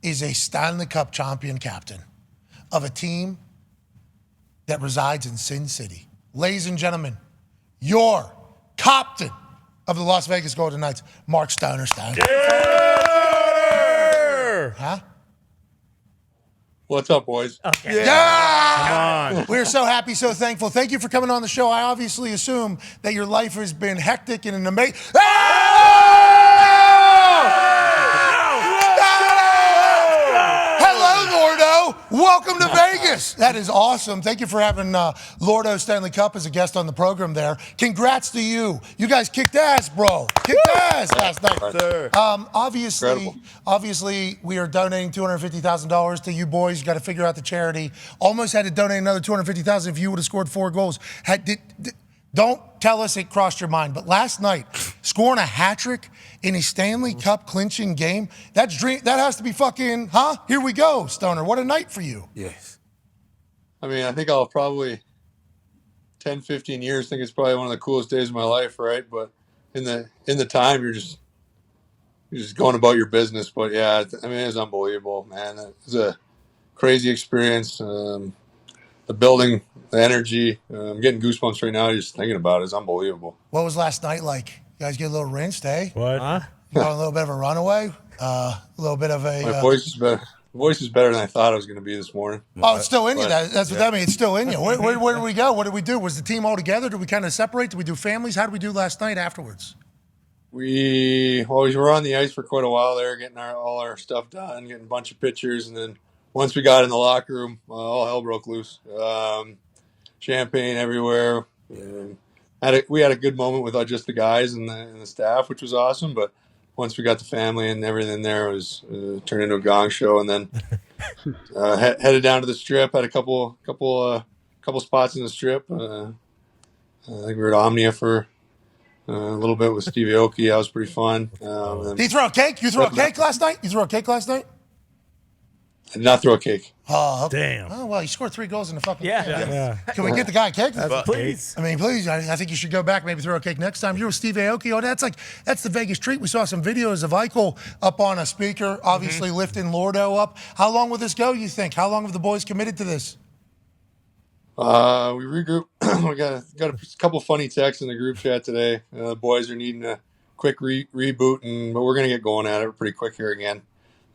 is a Stanley Cup champion captain of a team that resides in Sin City. Ladies and gentlemen, your captain of the Las Vegas Golden Knights, Mark Stoner. Huh? What's up, boys? Okay. Yeah! Come on. We're so happy, so thankful. Thank you for coming on the show. I obviously assume that your life has been hectic and an amazing... Hello, Lordo. Welcome to Vegas. That is awesome. Thank you for having Lordo Stanley Cup as a guest on the program there. Congrats to you. You guys kicked ass, bro. Kicked ass last night. Obviously, we are donating $250,000 to you boys. You got to figure out the charity. Almost had to donate another $250,000 if you would have scored 4 goals. Don't tell us it crossed your mind, but last night, scoring a hat trick in a Stanley Cup clinching game, that has to be fucking, huh? Here we go, Stoner. What a night for you. Yes. I mean, I think I'll probably 10, 15 years think it's probably one of the coolest days of my life, right? But in the time, you're just going about your business. But yeah, I mean, it's unbelievable, man. It was a crazy experience. The building, the energy. I'm getting goosebumps right now just thinking about it. It's unbelievable. What was last night like? You guys get a little rinsed, eh? What? Got a little bit of a runaway? A little bit of a... My voice is better. Voice is better than I thought it was going to be this morning. Oh, it's still in you. That's what that means. It's still in you. Where did we go? What did we do? Was the team all together? Did we kind of separate? Did we do families? How did we do last night afterwards? We were on the ice for quite a while there, getting all our stuff done, getting a bunch of pictures, and then once we got in the locker room, all hell broke loose. Champagne everywhere. We had a good moment with just the guys and the staff, which was awesome. But once we got the family and everything there, it was turned into a gong show. And then headed down to the Strip. Had a couple spots in the Strip. I think we were at Omnia for a little bit with Steve Aoki. That was pretty fun. Did you throw a cake? You threw a cake last night? I did not throw a cake. Oh, okay. Damn. Oh, well, you scored 3 goals in the fucking Yeah. game. Yeah. Can we get the guy a cake? Please. I mean, please. I think you should go back, maybe throw a cake next time. You're with Steve Aoki. Oh, that's the Vegas treat. We saw some videos of Eichel up on a speaker, obviously lifting Lordo up. How long will this go, you think? How long have the boys committed to this? We regrouped. We got a couple funny texts in the group chat today. The boys are needing a quick reboot, but we're going to get going at it pretty quick here again.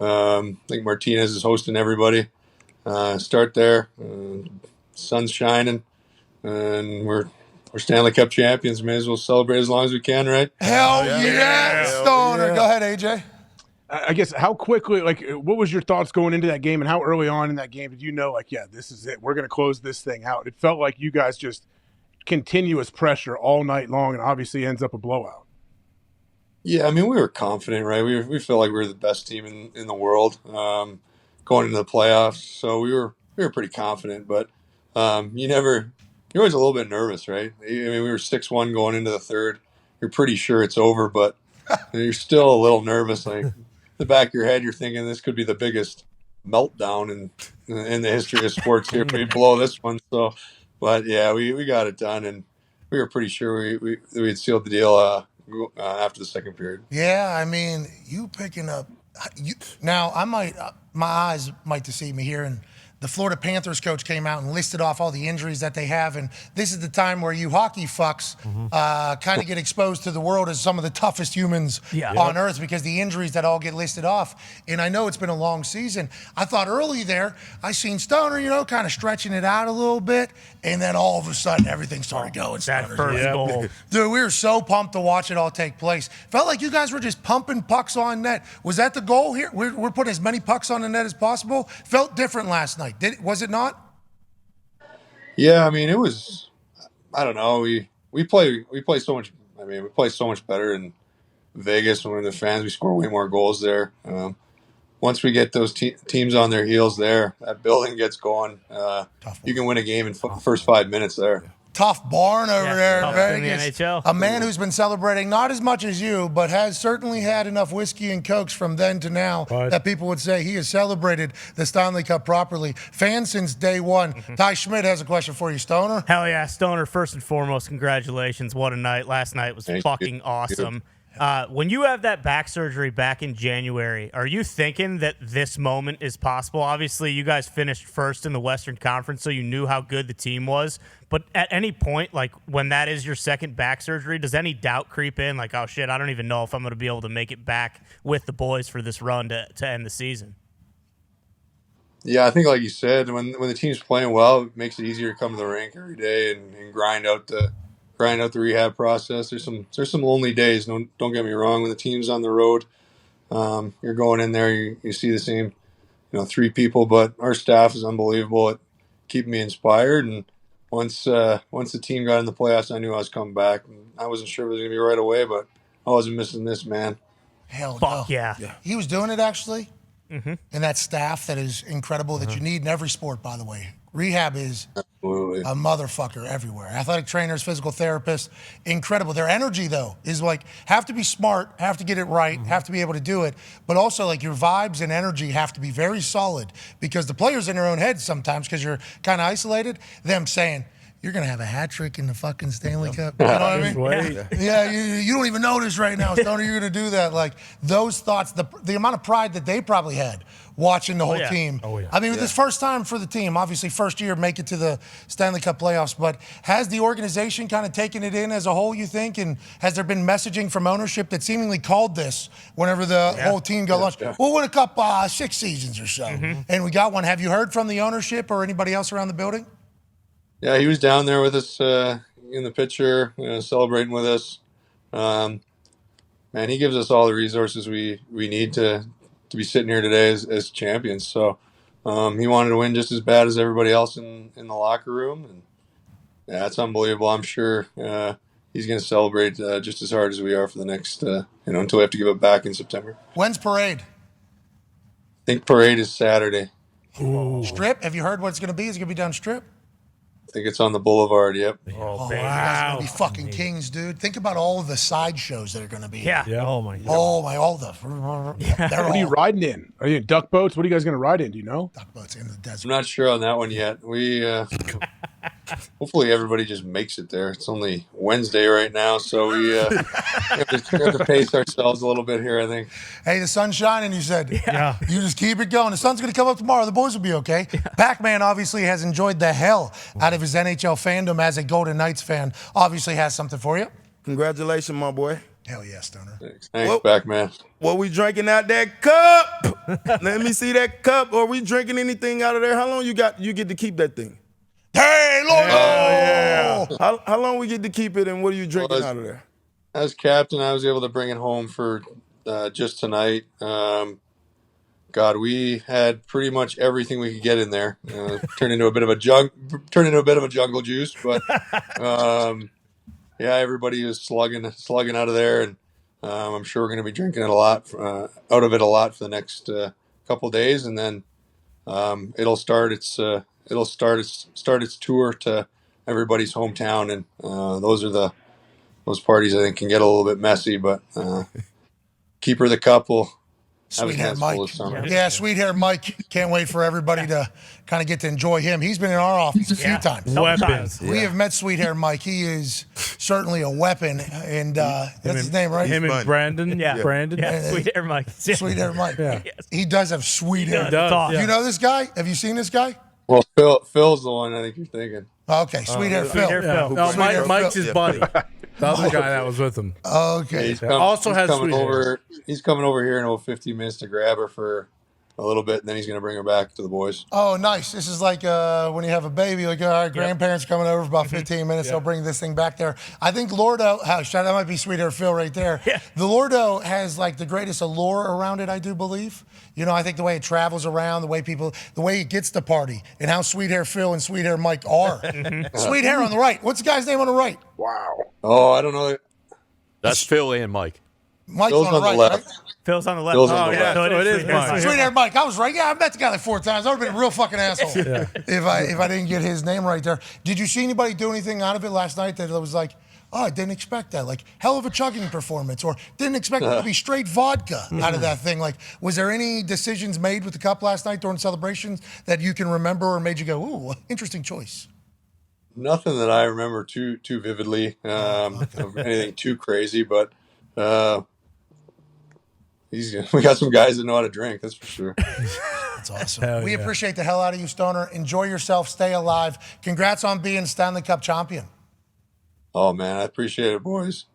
I think Martinez is hosting everybody. Start there. Sun's shining, and we're Stanley Cup champions. May as well celebrate as long as we can, right? Hell yeah, Stoner. yeah. Go ahead, AJ. I guess how quickly, what was your thoughts going into that game, and how early on in that game did you know, this is it, we're going to close this thing out? It felt like you guys just continuous pressure all night long, and obviously ends up a blowout. Yeah, I mean, we were confident, right? We felt like we were the best team in the world going into the playoffs, so we were pretty confident. But you're always a little bit nervous, right? I mean, we were 6-1 going into the third. You're pretty sure it's over, but you're still a little nervous. Like in the back of your head, you're thinking this could be the biggest meltdown in the history of sports here if we blow this one. So, but yeah, we got it done, and we were pretty sure we had sealed the deal. After the second period. Yeah, I mean, you picking up. Now, my eyes might deceive me here, and the Florida Panthers coach came out and listed off all the injuries that they have, and this is the time where you hockey fucks kind of get exposed to the world as some of the toughest humans on earth because the injuries that all get listed off. And I know it's been a long season. I thought early there, I seen Stoner, kind of stretching it out a little bit, and then all of a sudden everything started going. That first goal. Dude, we were so pumped to watch it all take place. Felt like you guys were just pumping pucks on net. Was that the goal here? We're putting as many pucks on the net as possible. Felt different last night. Was it not? Yeah, I mean, it was. I don't know. We play so much. I mean, we play so much better in Vegas when we're the fans. We score way more goals there. Once we get those teams on their heels there, that building gets going. You can win a game in the first 5 minutes there. Tough barn over there in Vegas. In the NHL. A man who's been celebrating not as much as you, but has certainly had enough whiskey and cokes from then to now that people would say he has celebrated the Stanley Cup properly. Fan since day one. Ty Schmidt has a question for you, Stoner. Hell yeah, Stoner. First and foremost, congratulations. What a night. Last night was fucking awesome. When you have that back surgery back in January, are you thinking that this moment is possible? Obviously, you guys finished first in the Western Conference, so you knew how good the team was. But at any point, like when that is your second back surgery, does any doubt creep in? Like, oh, shit, I don't even know if I'm going to be able to make it back with the boys for this run to end the season. Yeah, I think like you said, when the team's playing well, it makes it easier to come to the rink every day and grind out the rehab process. There's some lonely days. Don't get me wrong. When the team's on the road, you're going in there, you see the same, 3 people, but our staff is unbelievable at keeping me inspired. And once the team got in the playoffs, I knew I was coming back. And I wasn't sure if it was gonna be right away, but I wasn't missing this, man. Hell Fuck no. yeah. He was doing it actually. And that staff that is incredible that you need in every sport, by the way. Rehab is Absolutely. a motherfucker everywhere. Athletic trainers, physical therapists, incredible. Their energy, though, is like, have to be smart, have to get it right, have to be able to do it. But also, like, your vibes and energy have to be very solid because the players in their own heads sometimes, because you're kind of isolated, them saying, you're going to have a hat trick in the fucking Stanley Cup. You know what I mean? Yeah, you don't even know this right now, Stoner. You're going to do that. Like, those thoughts, the amount of pride that they probably had watching the whole team. Oh, yeah. I mean, with this first time for the team, obviously first year make it to the Stanley Cup playoffs, but has the organization kind of taken it in as a whole, you think? And has there been messaging from ownership that seemingly called this whenever the whole team got launched? We'll win a cup 6 seasons or so. And we got one. Have you heard from the ownership or anybody else around the building? Yeah, he was down there with us in the picture, celebrating with us. Man, he gives us all the resources we need to be sitting here today as champions. So he wanted to win just as bad as everybody else in the locker room, and yeah, it's unbelievable. I'm sure he's going to celebrate just as hard as we are for the next, until we have to give it back in September. When's parade? I think parade is Saturday. Strip? Have you heard what it's going to be? Is it going to be down Strip? I think it's on the Boulevard. Yep. Oh, you guys are going to be fucking kings, dude. Think about all of the side shows that are going to be. Yeah. Oh my God. Oh, my, all the. They're What are you all riding in? Are you in duck boats? What are you guys going to ride in? Do you know? duck boats in the desert. I'm not sure on that one yet. We hopefully everybody just makes it there. It's only Wednesday right now, so we have to pace ourselves a little bit here, I think. Hey, the sun's shining, you said. Yeah. You just keep it going. The sun's going to come up tomorrow. The boys will be okay. Pac-Man obviously has enjoyed the hell out of his NHL fandom as a Golden Knights fan. Obviously has something for you. Congratulations, my boy. Hell yeah, Stoner. Thanks, Well- back, man. What we drinking out that cup? Let me see that cup. Are we drinking anything out of there? How long you get to keep that thing? Hey, Lord! How long we get to keep it, and what are you drinking Well, out of there? As captain, I was able to bring it home for just tonight. God, we had pretty much everything we could get in there. Turned into a bit of a jungle juice, but yeah, everybody was slugging out of there, and I'm sure we're going to be drinking it out of it a lot for the next couple of days, and then it'll start its tour to everybody's hometown, and those parties I think can get a little bit messy, but keeper of the cup will have his Sweet hair hands Mike. full this summer. Yeah, sweet hair Mike. Can't wait for everybody to kind of get to enjoy him. He's been in our office a few times. Weapons. We have met Sweet Hair Mike. He is certainly a weapon, and that's his name, right? Him and Brandon. Yeah. Brandon. Yeah, sweet hair, Mike. Sweet Hair Mike. Yeah. He does have sweet hair. does, Talk. yeah. You know this guy? Have you seen this guy? Well, Phil's the one I think you're thinking. Okay, Sweet Hair Phil. Hair Yeah. Phil. No, Sweet hair Mike's Phil. his buddy. The other guy that was with him. Okay. He's Also has coming sweet hair. over. He's coming over here in about 15 minutes to grab her for a little bit, and then he's going to bring her back to the boys. Oh, nice. This is like when you have a baby, like, all right, grandparents coming over for about 15 minutes. They'll bring this thing back there. I think Lordo, that might be Sweet Hair Phil right there. Yeah. The Lordo has like the greatest allure around it, I do believe. You know, I think the way it travels around, the way it gets the party, and how Sweet Hair Phil and Sweet Hair Mike are. Sweet Hair on the right. What's the guy's name on the right? Oh, I don't know. That's Phil and Mike. Mike's Phil's on the right, left. right? Phil's on the left. Phil's on the left. So So it is Sweet Hair Mike. Sweet Hair Mike. I was right. Yeah, I met the guy like 4 times. I would have been a real fucking asshole if I didn't get his name right there. Did you see anybody do anything out of it last night that was like, oh, I didn't expect that. Like, hell of a chugging performance, or didn't expect it to be straight vodka out of that thing. Like, was there any decisions made with the cup last night during celebrations that you can remember or made you go, ooh, interesting choice? Nothing that I remember too vividly of anything too crazy, but We got some guys that know how to drink. That's for sure. That's awesome. We appreciate the hell out of you, Stoner. Enjoy yourself. Stay alive. Congrats on being Stanley Cup champion. Oh man, I appreciate it, boys.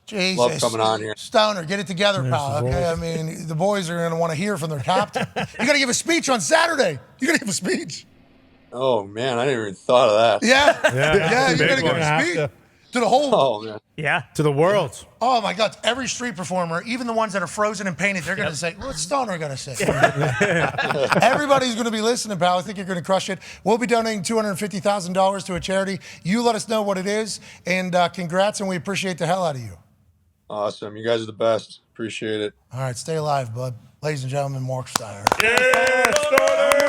Jesus. Love coming on here. Stoner, get it together, pal. Okay, I mean, the boys are going to want to hear from their captain. You got to give a speech on Saturday. You got to give a speech. Oh man, I didn't even thought of that. Yeah, you got to big give one. a speech to the whole. Oh man. Yeah. To the world. Oh my God! Every street performer, even the ones that are frozen and painted, they're going to say, "What's Stoner going to say?" Everybody's going to be listening, pal. I think you're going to crush it. We'll be donating $250,000 to a charity. You let us know what it is, and congrats, and we appreciate the hell out of you. Awesome. You guys are the best. Appreciate it. All right, stay alive, bud. Ladies and gentlemen, Mark Steyer. Yeah, Stoner.